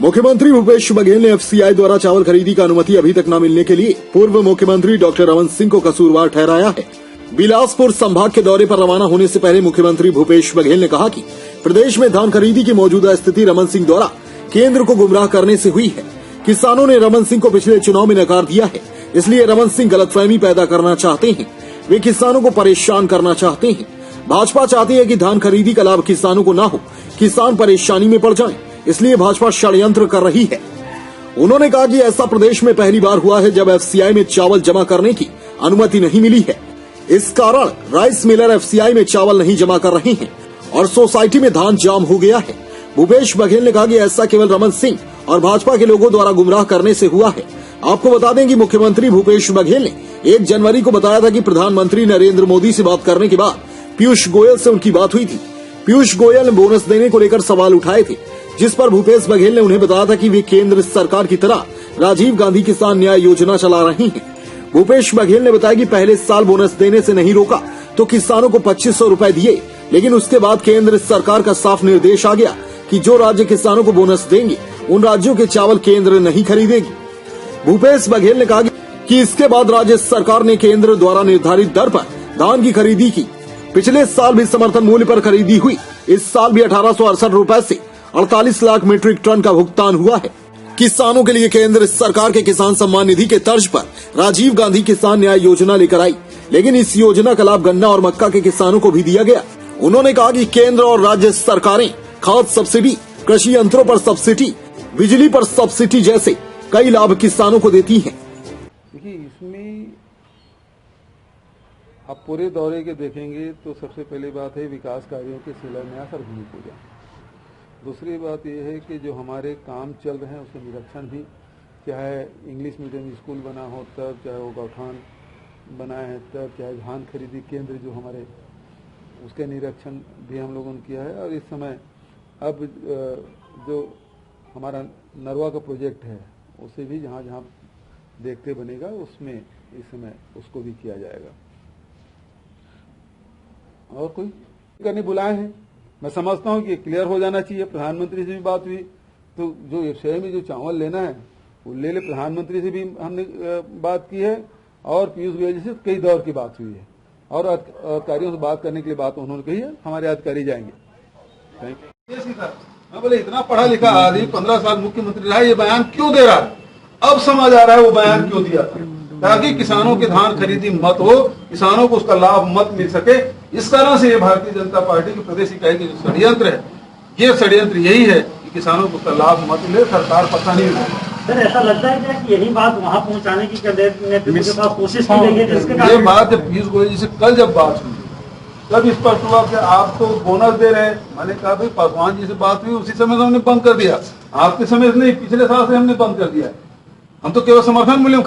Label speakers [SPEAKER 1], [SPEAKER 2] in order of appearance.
[SPEAKER 1] मुख्यमंत्री भूपेश बघेल ने एफसीआई द्वारा चावल खरीदी का अनुमति अभी तक न मिलने के लिए पूर्व मुख्यमंत्री डॉक्टर रमन सिंह को कसूरवार ठहराया है। बिलासपुर संभाग के दौरे पर रवाना होने से पहले मुख्यमंत्री भूपेश बघेल ने कहा कि प्रदेश में धान खरीदी की मौजूदा स्थिति रमन सिंह द्वारा केंद्र को गुमराह करने से हुई है। किसानों ने रमन सिंह को पिछले चुनाव में नकार दिया है, इसलिए रमन सिंह गलतफहमी पैदा करना चाहते हैं। वे किसानों को परेशान करना चाहते हैं। भाजपा चाहती है कि धान खरीदी का लाभ किसानों को न हो, किसान परेशानी में पड़ जाएं, इसलिए भाजपा षड्यंत्र कर रही है। उन्होंने कहा कि ऐसा प्रदेश में पहली बार हुआ है जब एफसीआई में चावल जमा करने की अनुमति नहीं मिली है। इस कारण राइस मिलर एफसीआई में चावल नहीं जमा कर रहे हैं और सोसाइटी में धान जाम हो गया है। भूपेश बघेल ने कहा कि ऐसा केवल रमन सिंह और भाजपा के लोगों द्वारा गुमराह करने से हुआ है। आपको बता दें कि मुख्यमंत्री भूपेश बघेल ने 1 जनवरी को बताया था कि प्रधानमंत्री नरेंद्र मोदी से बात करने के बाद पीयूष गोयल से उनकी बात हुई थी। पीयूष गोयल ने बोनस देने को लेकर सवाल उठाए थे, जिस पर भूपेश बघेल ने उन्हें बताया था कि वे केंद्र सरकार की तरह राजीव गांधी किसान न्याय योजना चला रहे हैं। भूपेश बघेल ने बताया कि पहले साल बोनस देने से नहीं रोका तो किसानों को 2500 रूपये दिए, लेकिन उसके बाद केंद्र सरकार का साफ निर्देश आ गया कि जो राज्य किसानों को बोनस देंगे उन राज्यों के चावल केंद्र नहीं खरीदेगी। भूपेश बघेल ने कहा कि इसके बाद राज्य सरकार ने केंद्र द्वारा निर्धारित दर पर धान की खरीदी की। पिछले साल भी समर्थन मूल्य पर खरीदी हुई। इस साल भी 1868 रूपये से 48 लाख मीट्रिक टन का भुगतान हुआ है। किसानों के लिए केंद्र सरकार के किसान सम्मान निधि के तर्ज पर राजीव गांधी किसान न्याय योजना लेकर आई, लेकिन इस योजना का लाभ गन्ना और मक्का के किसानों को भी दिया गया। उन्होंने कहा कि केंद्र और राज्य सरकारें खाद सब्सिडी, कृषि यंत्रों पर सब्सिडी, बिजली पर सब्सिडी जैसे कई लाभ किसानों को देती हैं।
[SPEAKER 2] देखिए, इसमें आप पूरे दौरे के देखेंगे तो सबसे पहली बात है विकास कार्यों के शिलान्यास और भूमि पूजन। दूसरी बात यह है कि जो हमारे काम चल रहे हैं उसका निरीक्षण भी, चाहे इंग्लिश मीडियम स्कूल बना हो तब, चाहे वो गौठान बनाए हैं तब, चाहे धान खरीदी केंद्र जो हमारे उसका निरीक्षण भी हम लोगों ने किया है। और इस समय अब जो हमारा नरवा का प्रोजेक्ट है उसे भी जहाँ जहाँ देखते बनेगा उसमें इस समय उसको भी किया जाएगा। और कोई करने बुलाए हैं, मैं समझता हूं कि क्लियर हो जाना चाहिए। प्रधानमंत्री से भी बात हुई तो जो एफसीआई में जो चावल लेना है वो ले ले। प्रधानमंत्री से भी हमने बात की है और पीयूष गोयल से कई दौर की बात हुई है और अधिकारियों से बात करने के लिए बात उन्होंने कही है। हमारे अधिकारी जाएंगे। Thank you. मैं बोले इतना पढ़ा लिखा आदमी 15 साल मुख्यमंत्री रहा, ये बयान क्यों दे रहा है? अब समझ आ रहा है वो बयान क्यों दिया था, ताकि किसानों की धान खरीदी मत हो, किसानों को उसका लाभ मत मिल सके। इस कारण से ये भारतीय जनता पार्टी की प्रदेश इकाई के जो षड्यंत्र है, ये षड्यंत्र यही है कि किसानों को उसका लाभ मत मिले, सरकार पता नहीं मिले।
[SPEAKER 3] सर, ऐसा लगता है क्या कि यही बात वहां पहुंचाने की कोशिश की गई है, जिसके कारण
[SPEAKER 2] ये बात जब पीयूष गोयल जी से कल जब बात हुई तब स्पष्ट हुआ कि आप तो बोनस दे रहे हैं। मैंने कहा भाई पासवान जी से बात हुई उसी समय से हमने बंद कर दिया, आपके समय से नहीं, पिछले साल से हमने बंद कर दिया। हम तो केवल समर्थन मूल्य